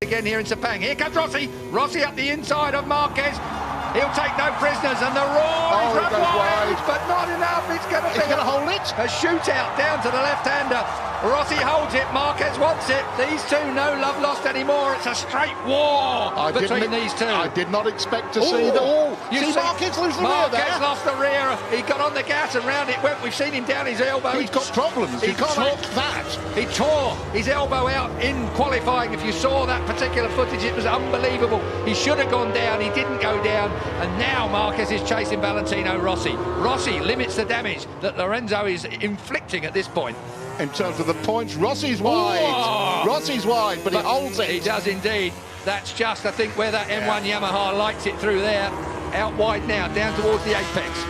Again here in Sepang. Here comes Rossi. Rossi up the inside of Marquez. He'll take no prisoners, and the roar is run wide, but not enough. It's going to be hold it. A shootout down to the left-hander. Rossi holds it. Marquez wants it. These two, no love lost anymore. It's a straight war between these two. I did not expect to see that. You see Marquez lose the rear Marquez there. lost the rear. He got on the gas and round it went. We've seen him down his elbow. He's got problems. You can't knock that. He tore his elbow out in qualifying. If you saw that particular footage, it was unbelievable. He should have gone down. He didn't go down. And now Marquez is chasing Valentino Rossi. Rossi limits the damage that Lorenzo is inflicting at this point. In terms of the points, Rossi's wide. Whoa. Rossi's wide, but he holds it. He does indeed. That's just, I think, where that M1 Yamaha lights it through there. Out wide now, down towards the apex.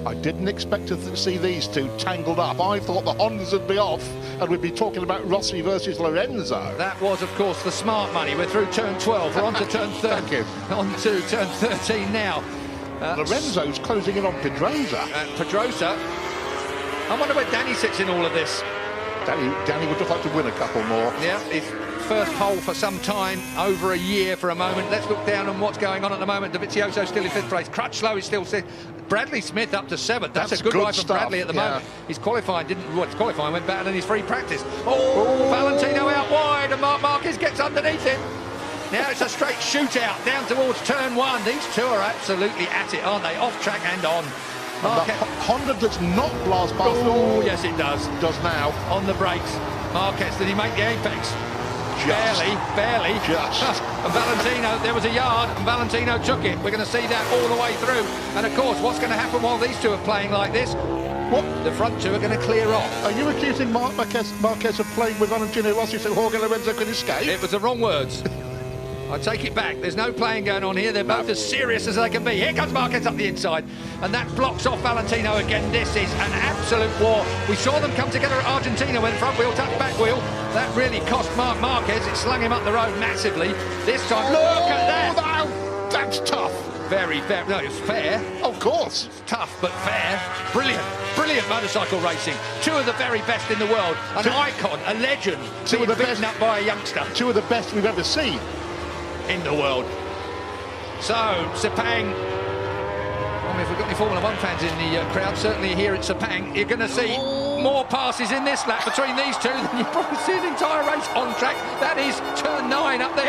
I didn't expect to see these two tangled up. I thought the Hondas would be off and we'd be talking about Rossi versus Lorenzo. That was, of course, the smart money. We're through turn 12. We're on to turn 13. On to turn 13 now. Lorenzo's closing in on Pedrosa. Pedrosa. I wonder where Danny sits in all of this. Danny would just like to win a couple more. Yeah, his first pole for some time, over a year for a moment. Let's look down on what's going on at the moment. Dovizioso still in 5th place. Crutchlow is still 6th. Bradley Smith up to 7th. That's a good ride from Bradley at the moment. His qualifying his qualifying went better than his free practice. Valentino out wide, and Marc Marquez gets underneath him. Now it's a straight shootout down towards turn 1. These two are absolutely at it, aren't they? Off track and on. Honda does not blast past. Oh, yes, it does. Does now. On the brakes. Marquez, did he make the apex? Barely. Just. And Valentino, there was a yard, and Valentino took it. We're going to see that all the way through. And of course, what's going to happen while these two are playing like this? What? The front two are going to clear off. Are you accusing Marquez of playing with Valentino Rossi so Jorge Lorenzo could escape? It was the wrong words. I take it back. There's no playing going on here. They're both as serious as they can be. Here comes Marquez up the inside, and that blocks off Valentino again. This is an absolute war. We saw them come together at Argentina when front wheel touched back wheel. That really cost Marc Marquez. It slung him up the road massively. This time, look at that. No, that's tough. Very fair. No, it's fair. Of course. It's tough, but fair. Brilliant motorcycle racing. Two of the very best in the world. An icon, a legend. Two of the beaten best up by a youngster. Two of the best we've ever seen in the world. So, Sepang, I mean, if we've got any Formula 1 fans in the crowd, certainly here at Sepang, you're going to see more passes in this lap between these two than you probably see the entire race on track. That is turn 9 up there.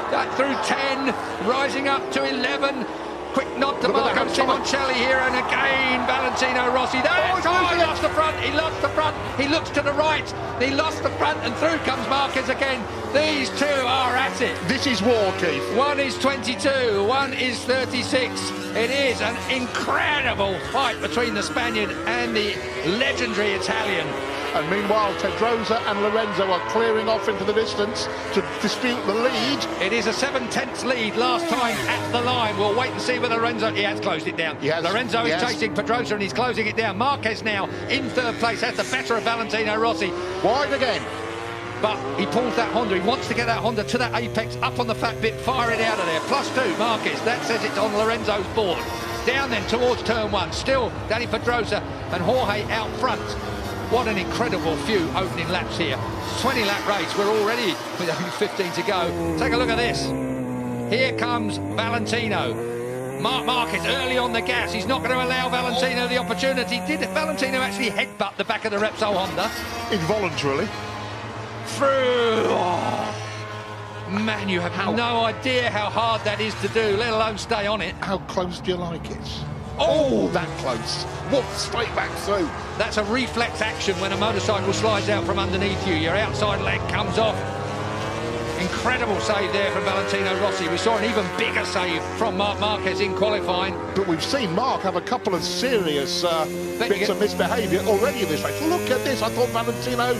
That through 10, rising up to 11. Quick nod to Marco Simoncelli here, and again Valentino Rossi. That time he lost the front, he looks to the right, he lost the front, and through comes Marquez again. These two are at it. This is war, Keith. One is 22, one is 36. It is an incredible fight between the Spaniard and the legendary Italian. And meanwhile, Pedrosa and Lorenzo are clearing off into the distance to dispute the lead. It is a 7/10 lead last time at the line. We'll wait and see whether Lorenzo... He has closed it down. Lorenzo is chasing Pedrosa and he's closing it down. Marquez now in 3rd place has the better of Valentino Rossi. Wide again. But he pulls that Honda. He wants to get that Honda to that apex, up on the fat bit, fire it out of there. +2, Marquez. That says it's on Lorenzo's board. Down then towards turn 1. Still Danny Pedrosa and Jorge out front. What an incredible few opening laps here. 20-lap race. We're already with only 15 to go. Take a look at this. Here comes Valentino. Marc Marquez early on the gas. He's not going to allow Valentino the opportunity. Did Valentino actually headbutt the back of the Repsol Honda? Involuntarily. Through. Oh. Man, you have no idea how hard that is to do, let alone stay on it. How close do you like it? Oh, that close. Whoop, straight back through. That's a reflex action when a motorcycle slides out from underneath you. Your outside leg comes off. Incredible save there from Valentino Rossi. We saw an even bigger save from Marc Marquez in qualifying. But we've seen Marc have a couple of serious bits of misbehaviour already in this race. Look at this, I thought Valentino...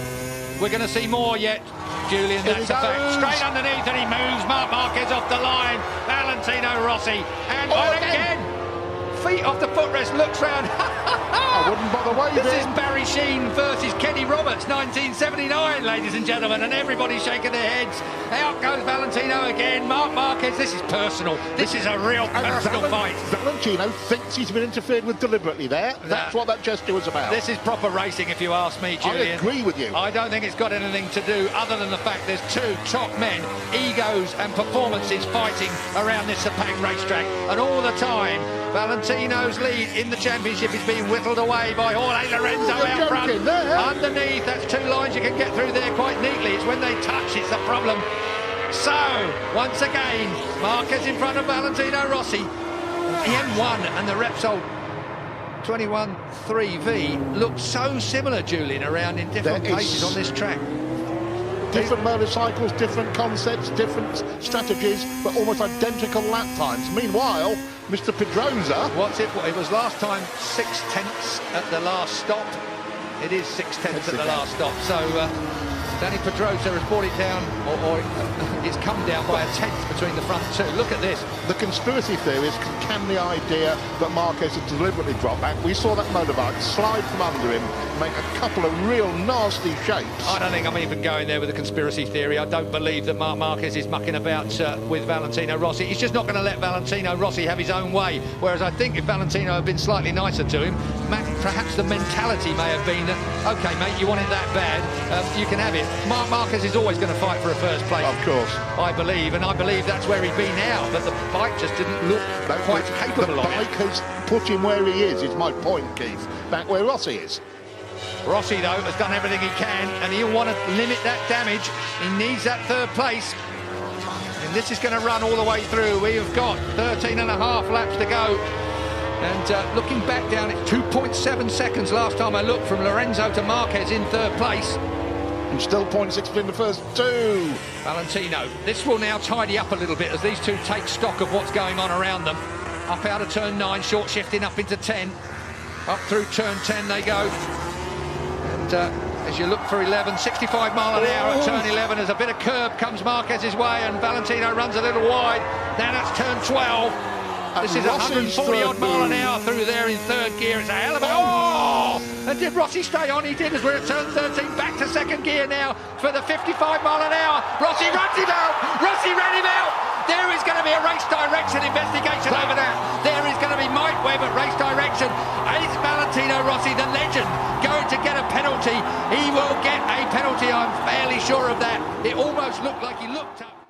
We're going to see more yet, Julian, that's a fact. Straight underneath and he moves Marc Marquez off the line. Valentino Rossi, and again, feet off the footrest, looks round. I wouldn't bother waving. This is Barry Sheen versus Kenny Roberts, 1979, ladies and gentlemen, and everybody's shaking their heads. Out goes Valentino again. Marc Marquez, this is personal. This is a real personal fight. Valentino thinks he's been interfered with deliberately there. That's what that gesture was about. This is proper racing, if you ask me, Julian. I agree with you. I don't think it's got anything to do other than the fact there's two top men, egos and performances fighting around this Sepang racetrack. And all the time, Valentino's lead in the championship is being whittled away by Jorge Lorenzo out front. Underneath, that's two lines you can get through there quite neatly. It's when they touch, it's the problem. So, once again, Marquez in front of Valentino Rossi. The M1 and the Repsol 21.3V look so similar, Julian, around in different places on this track. Different motorcycles, different concepts, different strategies, but almost identical lap times. Meanwhile, Mr. Pedrosa... It was last time 6/10 at the last stop. It is 6/10 at the last stop. So Danny Pedrosa has brought it down, or it's come down by a tenth between the front two. Look at this. The conspiracy theories can the idea that Marquez had deliberately dropped back. We saw that motorbike slide from under him, make a couple of real nasty shapes. I don't think I'm even going there with a conspiracy theory. I don't believe that Marc Marquez is mucking about with Valentino Rossi. He's just not going to let Valentino Rossi have his own way. Whereas I think if Valentino had been slightly nicer to him, perhaps the mentality may have been that, OK, mate, you want it that bad, you can have it. Marc Marquez is always going to fight for a first place. Of course. I believe, and I believe that's where he'd be now. But the bike just didn't look quite capable of it. The bike has put him where he is my point, Keith. Back where Rossi is. Rossi, though, has done everything he can, and he'll want to limit that damage. He needs that third place. And this is going to run all the way through. We've got 13 and a half laps to go. And looking back down, it's 2.7 seconds last time I looked from Lorenzo to Marquez in third place. And still 0.6 between the first two. Valentino. This will now tidy up a little bit as these two take stock of what's going on around them. Up out of turn 9, short shifting up into 10. Up through turn 10 they go. And as you look for 11, 65 mile an hour at turn 11, as a bit of curb comes Marquez's way and Valentino runs a little wide. Now that's turn 12. This is 140 odd mile an hour through there in third gear. It's a hell of a... Oh! And did Rossi stay on? He did, as we're at turn 13. Back to second gear now for the 55 mile an hour. Rossi runs him out. Rossi ran him out. There is going to be a race direction investigation over that. There is going to be Mike Webb at race direction. Is Valentino Rossi, the legend, going to get a penalty? He will get a penalty, I'm fairly sure of that. It almost looked like he looked up.